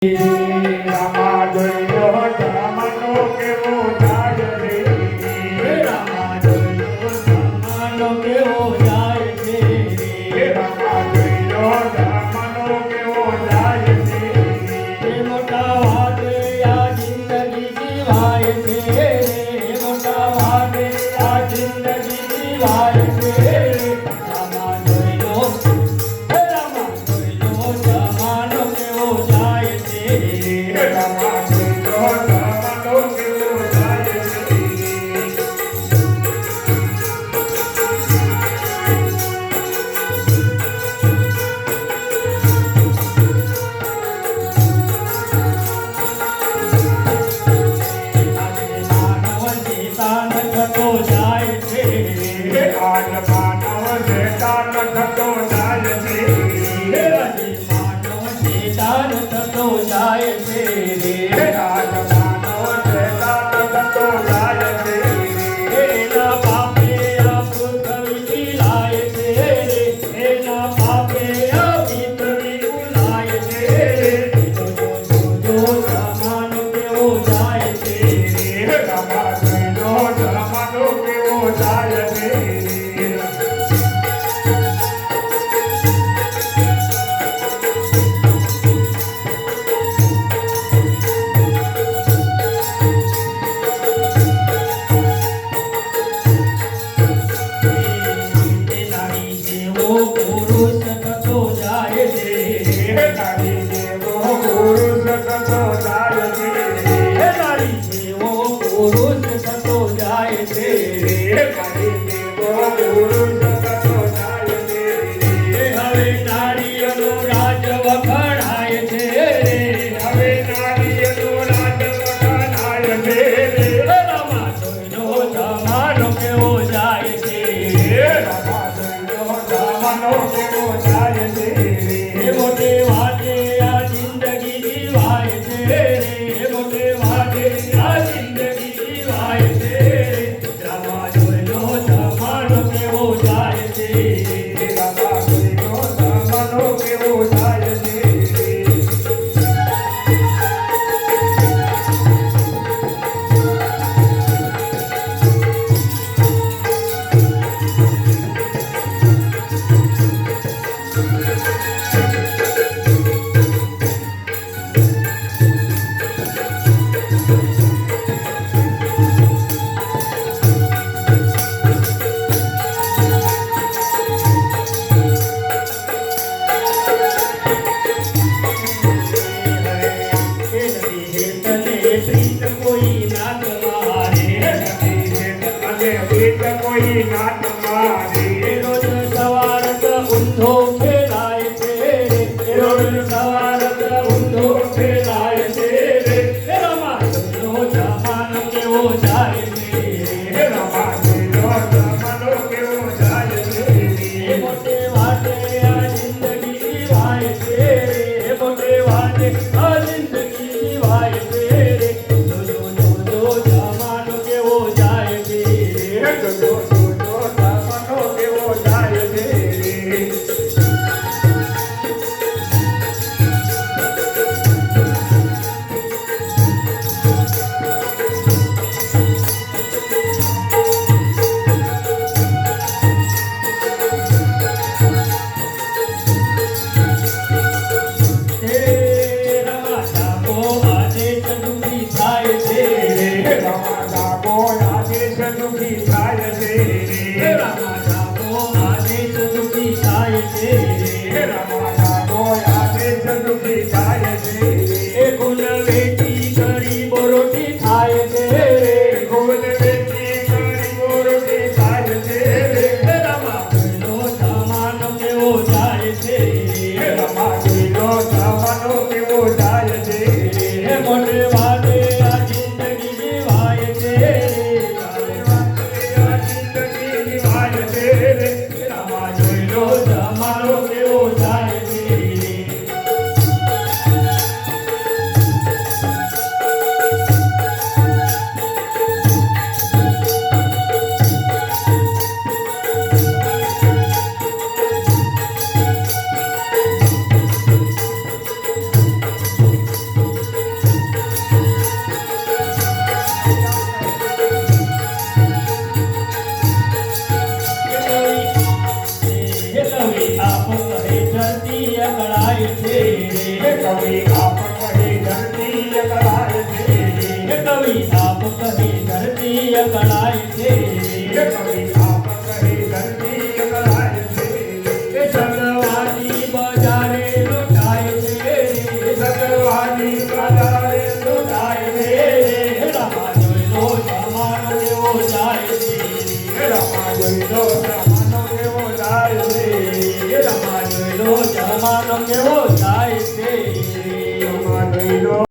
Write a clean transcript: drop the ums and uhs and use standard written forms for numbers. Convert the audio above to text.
રામા જોયો જમાનો કેવો જાય રે, રામા જોયો જમાનો કેવો જાય છે રે, રામા જોયો જમાનો કેવો જાય છે, એ મોટા વાદે આ જિંદગી જીવાય છે રે, મોટા વાદે આ જિંદગી જીવાય છે રે, રામા જોયો જમાનો કેવો જાય છે રે, રામા જોયો જમાનો કેવો જાય છે. આજ માનવ શેતાન થતો જાય છે, આજ માનવ શેતાન થતો જાય છે, એના પાપે આ પૃથ્વી લાય છે રે, એના પાપે આ પૃથ્વી લાય છે રે, જો જમાનો કેવો જાય છે રે, રામા જોયો જમાનો કેવો જાય છે. નારી જેવો પુરુષ થતો જાય છે, નારી જેવો પુરુષ થતો જાય છે, નારી જેવો પુરુષ થતો જાય છે, નારી જેવો પુરુષ થતો જાય છે. હવે નારીઓનો રાજ વખણાય છે રે, હવે નારીઓનો રાજ વખણાય છે, રામા જોયો જમાનો કેવો જાય છે, રામા જોયો જમાનો કેવો જાય છે. એ મોટે વાતે આ જિંદગી જીવાય છે રે, મોટે વાતે આ જિંદગી જીવાય છે રે, રામા જોયો જમાનો કેવો જાય છે, રામા જોયો જમાનો કેવો જાય છે. કોઈ નાત મારે, અને પ્રીત કોઈ નાત મારે, રોજ સવારત ઊંધો ફેરાય છે રે, રોજ સવારત ઊંધો ફેરાય છે રે, રામા જોયો જમાનો કેવો જાય છે રે, રામા જોયો જમાનો કેવો જાય છે. એ મોટે વાતે આ જિંદગી જીવાય છે રે, મોટે વાતે આ જિંદગી જીવાય છે રે, જોયો જમાનો કેવો જાય છે રે, જોયો જોયો જમાનો કેવો જાય છે. રામા જાગો આદેશ દુઃખી થાય છે રે, રામા જાગો આદેશ દુઃખી થાય છે, રામા જાગો આદેશ દુઃખી થાય છે રે, રામા જાગો આદેશ દુઃખી થાય છે. એ ગુણ વેચી ગરીબો રોટી થાય છે રે, ગુણ વેચી ગરીબો રોટી થાય છે, રામા જોયો જમાનો કેવો જાય છે રે, રામા જોયો જમાનો કેવો જાય છે. એ મોટે વાતે આ જિંદગી જીવાય છે રે, આ જિંદગી જીવાય છે, રામા જોયો જમાનો કેવો જાય છે. કવિ આપ કહે ધરતી અકળાય છે એ કવિ આપ કહે ધરતી અકળાય છે એ કવિ આપ કહે ધરતી અકળાય છે એ સગવાદી બજારે લૂંટાય છે સગવાદી બજારે લૂંટાય છે રામા જોઈ લો જમાનો કેવો જાય છે રમા જોઈ લો જમાનો કેવો જાય છે રામા જોઈ લો જમાનો કેવો જાય છે